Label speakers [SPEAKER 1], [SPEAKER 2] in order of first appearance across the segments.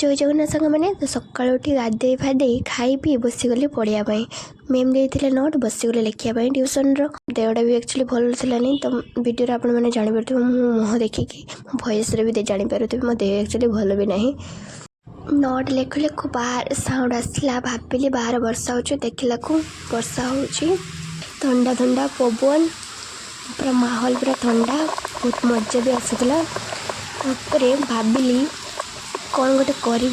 [SPEAKER 1] जय जगन्नाथ सांग मैंने तो सकाल उठी गाधे फाधे खाई पी बसीगली पढ़ाई मैम देते नोट बसीगली लिखापी ट्यूशन देहटा भी एक्चुअली भल थी तो वीडियो आप जापर मुँह देखिकी भयस भी जापर मो देह एक्चुअली भल भी ना नोट लेखु लेखु बाहर साउंड आसला भाविली बाहर वर्षा हो देखला वर्षा हो ठंडा ठंडा पवन पूरा माहौल पूरा ठंडा बहुत मजा भी आसूला भाविली कौन गोटे करी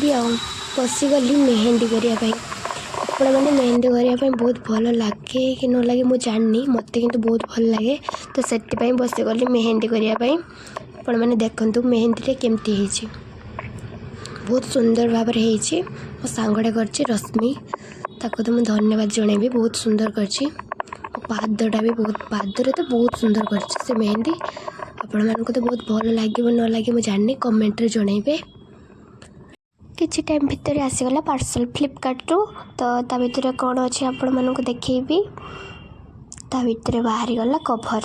[SPEAKER 1] बसीगली मेहंदी करने आपण मैंने मेहंदी करने बहुत भल लगे कि न लगे मुझे जाननी मत कि बहुत भल लगे तो से बसीगली मेहंदी करने आपण मैंने देखु मेहंदी केमती बहुत सुंदर भाव मो सांगटे कर रश्मि ताको तो मुझे धन्यवाद जनइबी बहुत सुंदर कर पादटा भी बहुत पादरे तो बहुत सुंदर कर मेहंदी आपण मानक तो बहुत भल लगे न लगे मुझे जाननी कमेंट जनइबे किसी टाइम भितर आसीगला पार्सल फ्लिपकार्ट रू तो ता भितर कौन अच्छे आपण मानक देखी ता भितर बाहरी गला कभर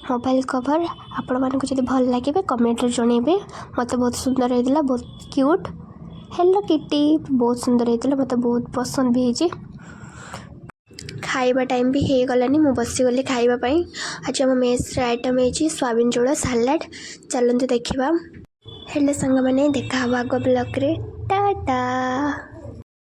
[SPEAKER 1] मोबाइल कभर आपण मानक जब भल लगे कमेंट जनइबे मत बहुत सुंदर होता बहुत क्यूट हेलो किटी बहुत सुंदर होता मत बहुत पसंद भी होती खाइबा टाइम भी हो गलानी मु बसीगली खाइबापी आज आम मेस आइटम है सोयाबीन जोड़ा सालाड चलते देखा हेलो सांग मैंने देखा आग ब्लॉग रे टाटा।